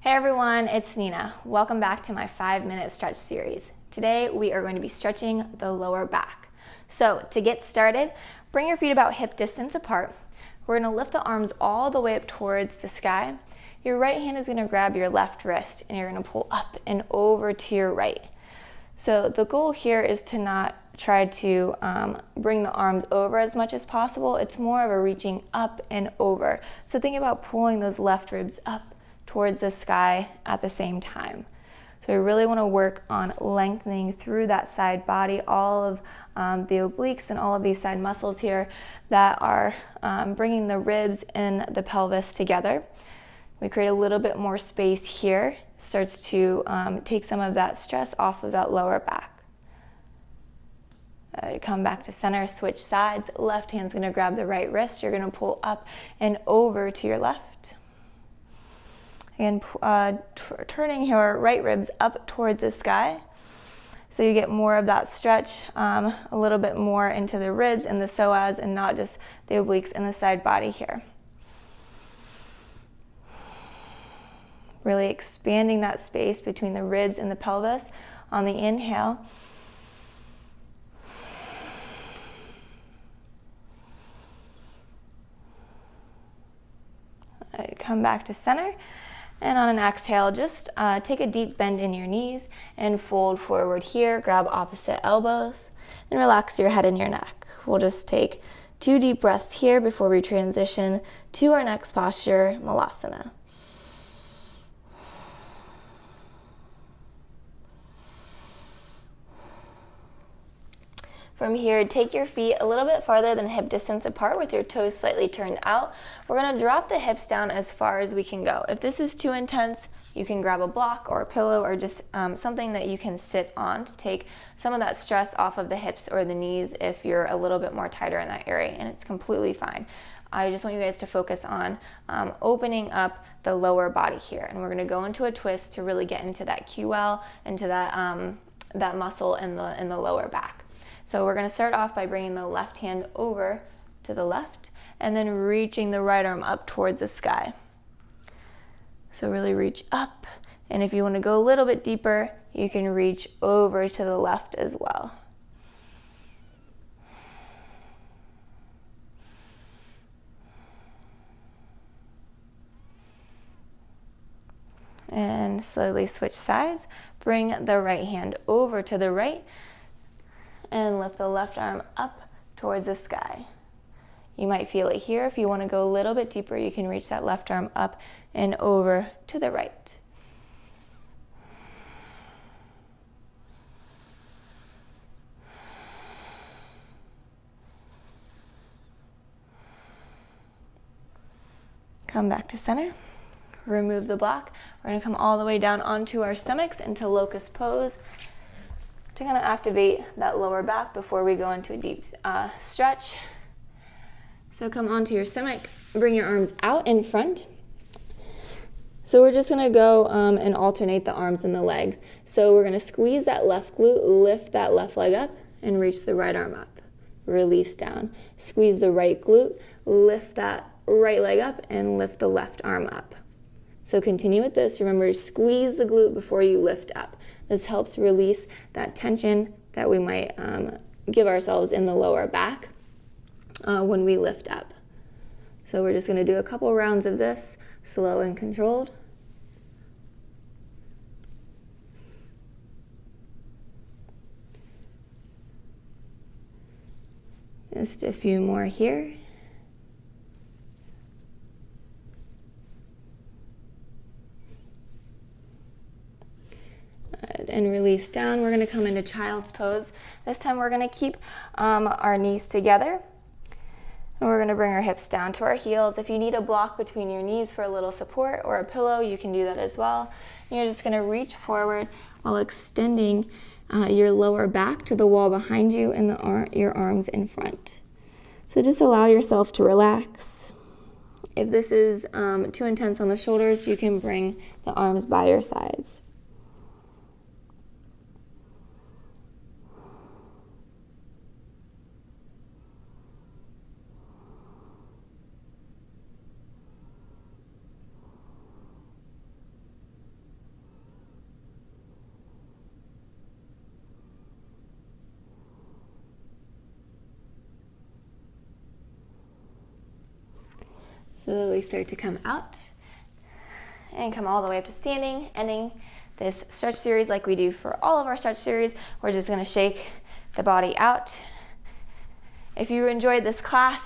Hey everyone, it's Nina. Welcome back to my 5-minute stretch series. Today we are going to be stretching the lower back. So to get started, bring your feet about hip distance apart. We're going to lift the arms all the way up towards the sky. Your right hand is going to grab your left wrist and you're going to pull up and over to your right. So the goal here is to not try to bring the arms over as much as possible. It's more of a reaching up and over. So think about pulling those left ribs up towards the sky at the same time. So we really want to work on lengthening through that side body, all of the obliques and all of these side muscles here that are bringing the ribs and the pelvis together. We create a little bit more space here, starts to take some of that stress off of that lower back. Come back to center, switch sides. Left hand's going to grab the right wrist. You're going to pull up and over to your left. And turning your right ribs up towards the sky. So you get more of that stretch, a little bit more into the ribs and the psoas and not just the obliques and the side body here. Really expanding that space between the ribs and the pelvis on the inhale. Come back to center. And on an exhale, just take a deep bend in your knees and fold forward here. Grab opposite elbows and relax your head and your neck. We'll just take 2 deep breaths here before we transition to our next posture, Malasana. From here, take your feet a little bit farther than hip distance apart with your toes slightly turned out. We're going to drop the hips down as far as we can go. If this is too intense, you can grab a block or a pillow or just something that you can sit on to take some of that stress off of the hips or the knees if you're a little bit more tighter in that area, and it's completely fine. I just want you guys to focus on opening up the lower body here, and we're going to go into a twist to really get into that QL, into that muscle in the lower back. So we're going to start off by bringing the left hand over to the left and then reaching the right arm up towards the sky. So really reach up, and if you want to go a little bit deeper, you can reach over to the left as well. And slowly switch sides. Bring the right hand over to the right and lift the left arm up towards the sky. You might feel it here. If you want to go a little bit deeper, you can reach that left arm up and over to the right. Come back to center. Remove the block. We're going to come all the way down onto our stomachs into locust pose. To kind of activate that lower back before we go into a deep stretch. So come onto your stomach, bring your arms out in front. So we're just going to go and alternate the arms and the legs. So we're going to squeeze that left glute, lift that left leg up, and reach the right arm up. Release down. Squeeze the right glute, lift that right leg up, and lift the left arm up. So continue with this. Remember, squeeze the glute before you lift up. This helps release that tension that we might give ourselves in the lower back when we lift up. So we're just going to do a couple rounds of this, slow and controlled. Just a few more here. And release down. We're going to come into child's pose. This time we're going to keep our knees together. And we're going to bring our hips down to our heels. If you need a block between your knees for a little support or a pillow, you can do that as well. And you're just going to reach forward while extending your lower back to the wall behind you and your arms in front. So just allow yourself to relax. If this is too intense on the shoulders, you can bring the arms by your sides. Slowly start to come out and come all the way up to standing, ending this stretch series like we do for all of our stretch series. We're just gonna shake the body out. If you enjoyed this class,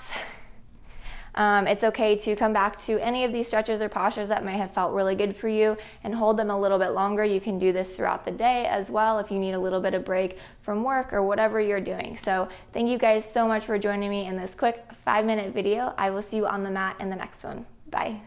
it's okay to come back to any of these stretches or postures that may have felt really good for you and hold them a little bit longer. You can do this throughout the day as well if you need a little bit of break from work or whatever you're doing. So thank you guys so much for joining me in this quick 5-minute video. I will see you on the mat in the next one. Bye.